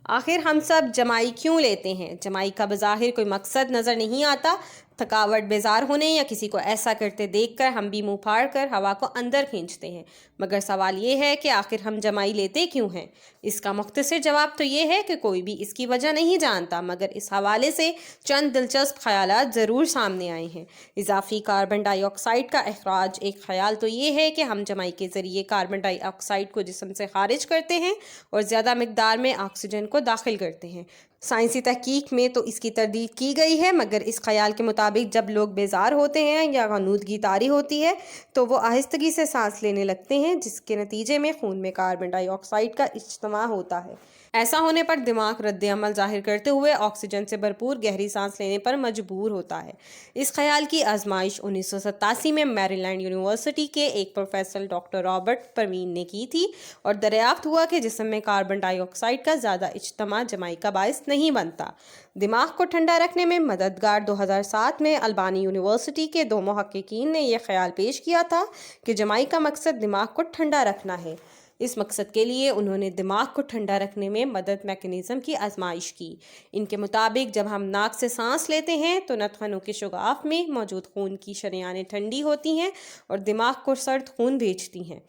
آخر ہم سب جمائی کیوں لیتے ہیں؟ جمائی کا بظاہر کوئی مقصد نظر نہیں آتا۔ تھکاوٹ، بیزار ہونے یا کسی کو ایسا کرتے دیکھ کر ہم بھی منہ پھاڑ کر ہوا کو اندر کھینچتے ہیں۔ مگر سوال یہ ہے کہ آخر ہم جمائی لیتے کیوں ہیں؟ اس کا مختصر جواب تو یہ ہے کہ کوئی بھی اس کی وجہ نہیں جانتا، مگر اس حوالے سے چند دلچسپ خیالات ضرور سامنے آئے ہیں۔ اضافی کاربن ڈائی آکسائیڈ کا اخراج۔ ایک خیال تو یہ ہے کہ ہم جمائی کے ذریعے کاربن ڈائی آکسائیڈ کو جسم سے خارج کرتے ہیں اور زیادہ مقدار میں آکسیجن کو داخل کرتے ہیں۔ سائنسی تحقیق میں تو اس کی تردید کی گئی ہے، مگر اس خیال کے مطابق جب لوگ بیزار ہوتے ہیں یا غنودگی طاری ہوتی ہے تو وہ آہستگی سے سانس لینے لگتے ہیں، جس کے نتیجے میں خون میں کاربن ڈائی آکسائیڈ کا اجتماع ہوتا ہے۔ ایسا ہونے پر دماغ رد عمل ظاہر کرتے ہوئے آکسیجن سے بھرپور گہری سانس لینے پر مجبور ہوتا ہے۔ اس خیال کی آزمائش 1987 میں میری لینڈ یونیورسٹی کے ایک پروفیسر ڈاکٹر رابرٹ پروین نے کی تھی اور دریافت ہوا کہ جسم میں کاربن ڈائی آکسائیڈ کا زیادہ اجتماع جمائی کا باعث نہیں بنتا۔ دماغ کو ٹھنڈا رکھنے میں مددگار 2007 میں البانی یونیورسٹی کے 2 محققین نے یہ خیال پیش کیا تھا کہ جمائی کا مقصد دماغ کو ٹھنڈا رکھنا ہے۔ اس مقصد کے لیے انہوں نے دماغ کو ٹھنڈا رکھنے میں مدد میکانزم کی آزمائش کی۔ ان کے مطابق جب ہم ناک سے سانس لیتے ہیں تو نتنوں کے شگاف میں موجود خون کی شریانیں ٹھنڈی ہوتی ہیں اور دماغ کو سرد خون بھیجتی ہیں۔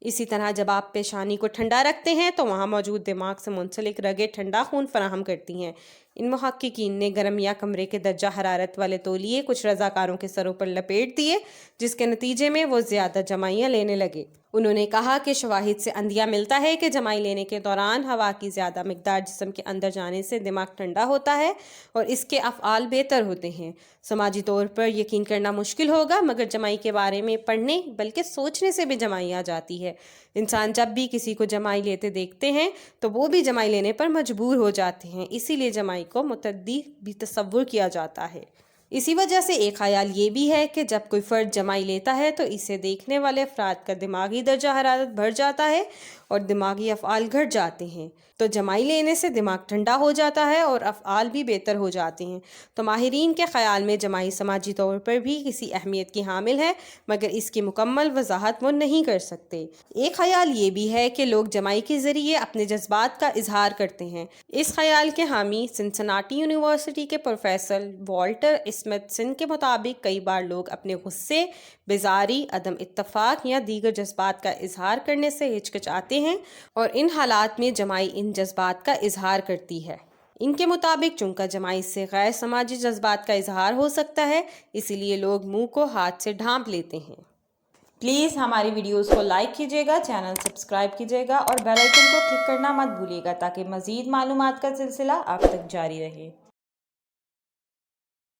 اسی طرح جب آپ پیشانی کو ٹھنڈا رکھتے ہیں تو وہاں موجود دماغ سے منسلک رگیں ٹھنڈا خون فراہم کرتی ہیں۔ ان محققین نے گرم یا کمرے کے درجہ حرارت والے تولیے کچھ رضاکاروں کے سروں پر لپیٹ دیے، جس کے نتیجے میں وہ زیادہ جمائیاں لینے لگے۔ انہوں نے کہا کہ شواہد سے اندیہ ملتا ہے کہ جمائی لینے کے دوران ہوا کی زیادہ مقدار جسم کے اندر جانے سے دماغ ٹھنڈا ہوتا ہے اور اس کے افعال بہتر ہوتے ہیں۔ سماجی طور پر یقین کرنا مشکل ہوگا، مگر جمائی کے بارے میں پڑھنے بلکہ سوچنے سے بھی جمائی آ جاتی ہے۔ انسان جب بھی کسی کو جمائی لیتے دیکھتے ہیں تو وہ بھی جمائی لینے پر مجبور ہو جاتے ہیں، اسی لیے جمائی کو متعدی بھی تصور کیا جاتا ہے۔ اسی وجہ سے ایک خیال یہ بھی ہے کہ جب کوئی فرد جمائی لیتا ہے تو اسے دیکھنے والے افراد کا دماغی درجہ حرارت بڑھ جاتا ہے اور دماغی افعال گھٹ جاتے ہیں۔ تو جمائی لینے سے دماغ ٹھنڈا ہو جاتا ہے اور افعال بھی بہتر ہو جاتے ہیں۔ تو ماہرین کے خیال میں جمائی سماجی طور پر بھی کسی اہمیت کی حامل ہے، مگر اس کی مکمل وضاحت وہ نہیں کر سکتے۔ ایک خیال یہ بھی ہے کہ لوگ جمائی کے ذریعے اپنے جذبات کا اظہار کرتے ہیں۔ اس خیال کے حامی سنسناٹی یونیورسٹی کے پروفیسر والٹر اسمتھسن کے مطابق کئی بار لوگ اپنے غصے، بیزاری، عدم اتفاق یا دیگر جذبات کا اظہار کرنے سے ہچکچاتے ہیں اور ان حالات میں جمائی ان جذبات کا اظہار کرتی ہے۔ ان کے مطابق چونکہ جمائی سے غیر سماجی جذبات کا اظہار ہو سکتا ہے، اسی لیے لوگ منہ کو ہاتھ سے ڈھانپ لیتے ہیں۔ پلیز ہماری ویڈیوز کو لائک کیجیے گا، چینل سبسکرائب کیجیے گا اور بیل آئیکن کو کلک کرنا مت بھولیے گا تاکہ مزید معلومات کا سلسلہ آپ تک جاری رہے۔